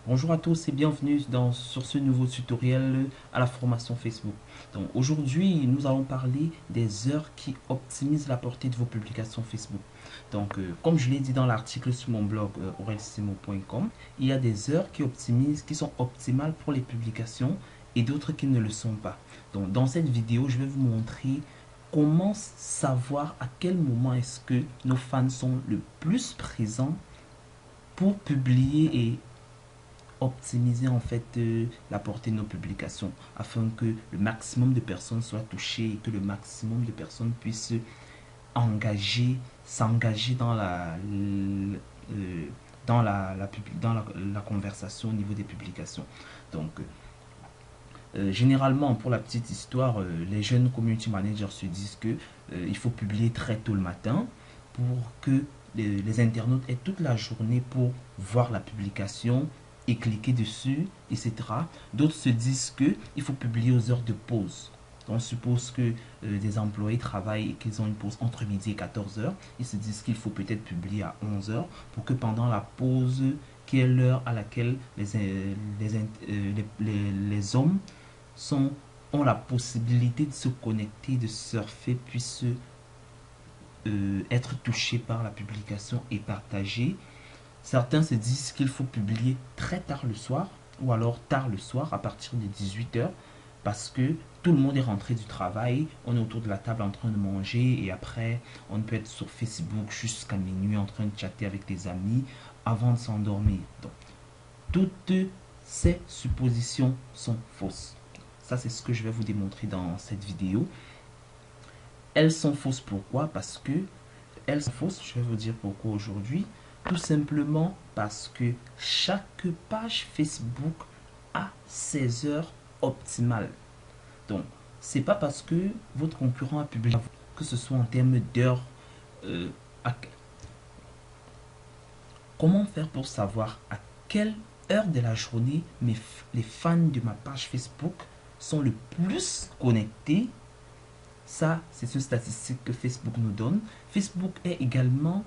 Bonjour à tous et bienvenue sur ce nouveau tutoriel à la formation Facebook. Donc aujourd'hui, nous allons parler des heures qui optimisent la portée de vos publications Facebook. Donc comme je l'ai dit dans l'article sur mon blog aurelsimo.com, il y a des heures qui sont optimales pour les publications et d'autres qui ne le sont pas. Donc dans cette vidéo, je vais vous montrer comment savoir à quel moment est-ce que nos fans sont le plus présents pour publier et optimiser en fait la portée de nos publications afin que le maximum de personnes soient touchées et que le maximum de personnes puissent s'engager dans la conversation au niveau des publications. Donc généralement, pour la petite histoire, les jeunes community managers se disent que il faut publier très tôt le matin pour que les internautes aient toute la journée pour voir la publication et cliquer dessus, etc. D'autres se disent que il faut publier aux heures de pause. On suppose que des employés travaillent et qu'ils ont une pause entre midi et 14 heures. Ils se disent qu'il faut peut-être publier à 11 heures pour que pendant la pause, qui est l'heure à laquelle les hommes ont la possibilité de se connecter, de surfer, puissent être touchés par la publication et partager. Certains se disent qu'il faut publier très tard le soir ou alors tard le soir à partir de 18 heures parce que tout le monde est rentré du travail, on est autour de la table en train de manger et après on peut être sur Facebook jusqu'à minuit en train de chatter avec des amis avant de s'endormir. Donc, toutes ces suppositions sont fausses. Ça, c'est ce que je vais vous démontrer dans cette vidéo. Elles sont fausses pourquoi? Parce que elles sont fausses, je vais vous dire pourquoi aujourd'hui. Tout simplement parce que chaque page Facebook a ses heures optimales. Donc, c'est pas parce que votre concurrent a publié, que ce soit en termes d'heures. euh, Comment faire pour savoir à quelle heure de la journée les fans de ma page Facebook sont le plus connectés? Ça, c'est une statistique que Facebook nous donne. Facebook est également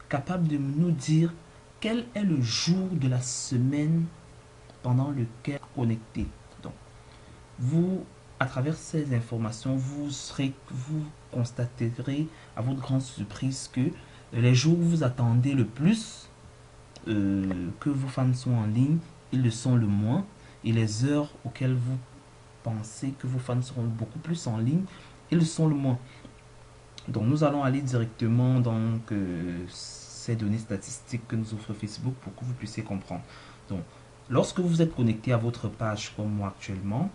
capable de nous dire quel est le jour de la semaine pendant lequel connecter. Donc, vous, à travers ces informations, vous constaterez à votre grande surprise que les jours où vous attendez le plus que vos fans sont en ligne, ils le sont le moins. Et les heures auxquelles vous pensez que vos fans seront beaucoup plus en ligne, ils le sont le moins. Donc nous allons aller directement dans ces données statistiques que nous offre Facebook pour que vous puissiez comprendre. Donc lorsque vous êtes connecté à votre page comme moi actuellement,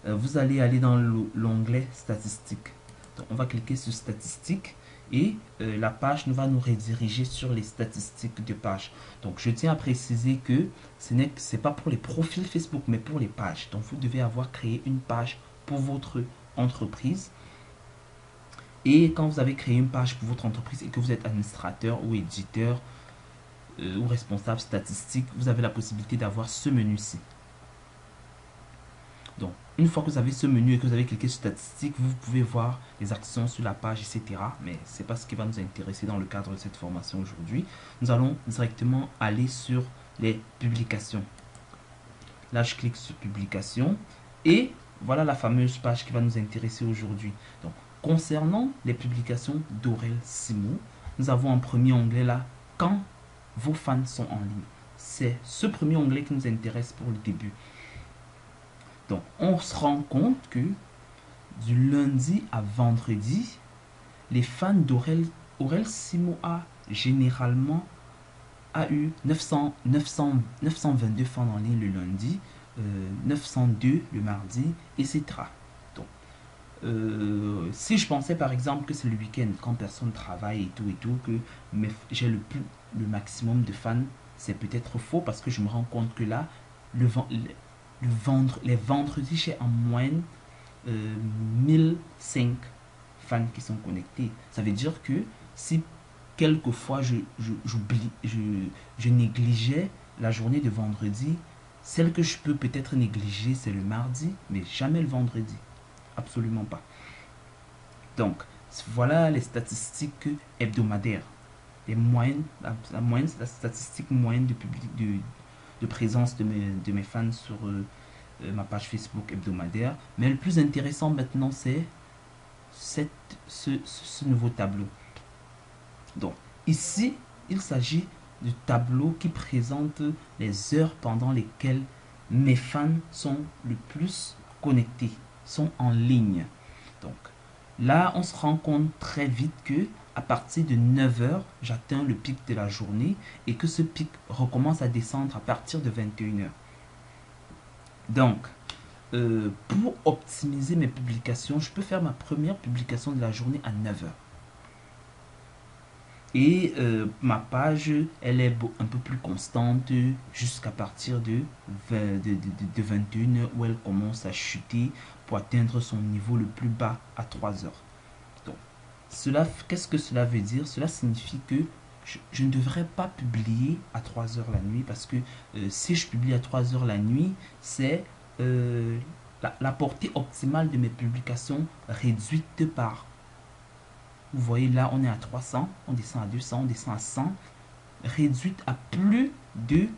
vous allez aller dans l'onglet statistiques. Donc on va cliquer sur statistiques et la page va nous rediriger sur les statistiques de page. Donc je tiens à préciser que ce n'est pas pour les profils Facebook mais pour les pages. Donc vous devez avoir créé une page pour votre entreprise. Et quand vous avez créé une page pour votre entreprise et que vous êtes administrateur ou éditeur ou responsable statistique, vous avez la possibilité d'avoir ce menu-ci. Donc, une fois que vous avez ce menu et que vous avez cliqué sur statistiques, vous pouvez voir les actions sur la page, etc. Mais ce n'est pas ce qui va nous intéresser dans le cadre de cette formation aujourd'hui. Nous allons directement aller sur les publications. Là, je clique sur publications et voilà la fameuse page qui va nous intéresser aujourd'hui. Donc, concernant les publications d'Aurel Simo, nous avons un premier onglet là, quand vos fans sont en ligne. C'est ce premier onglet qui nous intéresse pour le début. Donc, on se rend compte que du lundi à vendredi, les fans d'Aurel Simo a généralement eu 922 fans en ligne le lundi, 902 le mardi, etc. Donc, si je pensais par exemple que c'est le week-end quand personne travaille et tout que j'ai le maximum de fans, c'est peut-être faux parce que je me rends compte que là les vendredis j'ai en moyenne 1005 fans qui sont connectés. Ça veut dire que si quelquefois je négligeais la journée de vendredi, celle que je peux peut-être négliger c'est le mardi mais jamais le vendredi. Absolument pas. Donc, voilà les statistiques hebdomadaires. Les moyennes, la statistique moyenne de présence de mes fans sur ma page Facebook hebdomadaire. Mais le plus intéressant maintenant, c'est ce nouveau tableau. Donc, ici, il s'agit du tableau qui présente les heures pendant lesquelles mes fans sont le plus connectés, sont en ligne. Donc, là, on se rend compte très vite que à partir de 9 heures, j'atteins le pic de la journée et que ce pic recommence à descendre à partir de 21 heures. Donc, pour optimiser mes publications, je peux faire ma première publication de la journée à 9 heures. Et ma page, elle est un peu plus constante jusqu'à partir de 21 heures où elle commence à chuter pour atteindre son niveau le plus bas à 3 heures. Donc, qu'est-ce que cela veut dire? Cela signifie que je ne devrais pas publier à 3 heures la nuit parce que si je publie à 3 heures la nuit, c'est la portée optimale de mes publications réduite par. Vous voyez là, on est à 300, on descend à 200, on descend à 100, réduite à plus de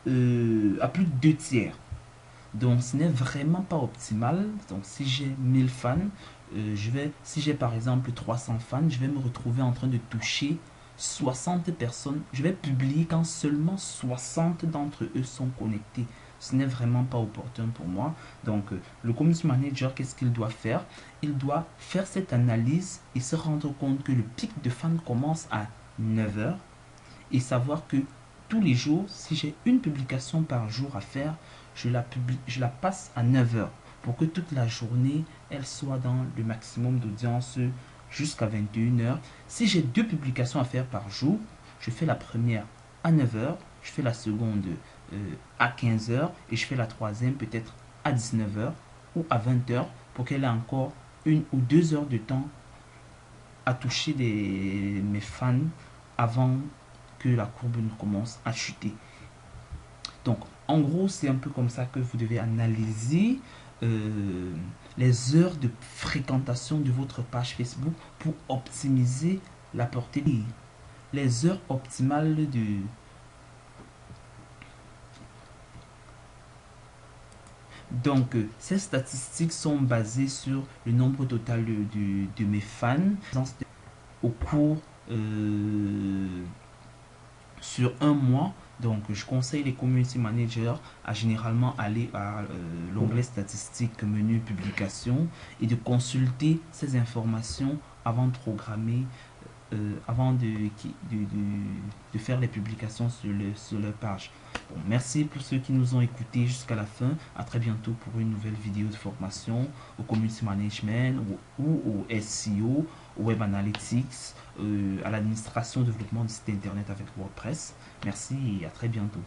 2 tiers. Donc, ce n'est vraiment pas optimal. Donc, si j'ai 1000 fans, si j'ai par exemple 300 fans, je vais me retrouver en train de toucher 60 personnes. Je vais publier quand seulement 60 d'entre eux sont connectés. Ce n'est vraiment pas opportun pour moi. Donc, le community manager, qu'est-ce qu'il doit faire? Il doit faire cette analyse et se rendre compte que le pic de fans commence à 9 heures et savoir que tous les jours, si j'ai une publication par jour à faire, je la passe à 9 heures pour que toute la journée, elle soit dans le maximum d'audience jusqu'à 21 heures. Si j'ai 2 publications à faire par jour, je fais la première à 9 heures, je fais la seconde à 15 heures et je fais la troisième peut-être à 19 heures ou à 20 heures pour qu'elle ait encore 1 ou 2 heures de temps à toucher mes fans avant que la courbe ne commence à chuter. Donc, en gros, c'est un peu comme ça que vous devez analyser les heures de fréquentation de votre page Facebook pour optimiser la portée. Les heures optimales de... Donc, ces statistiques sont basées sur le nombre total de mes fans au cours sur un mois. Donc, je conseille les community managers à généralement aller à l'onglet statistiques, menu publication et de consulter ces informations avant de programmer, avant de faire les publications sur leur page. Bon, merci pour ceux qui nous ont écoutés jusqu'à la fin. À très bientôt pour une nouvelle vidéo de formation au community management ou au SEO, au web analytics, à l'administration, développement du site internet avec WordPress. Merci et à très bientôt.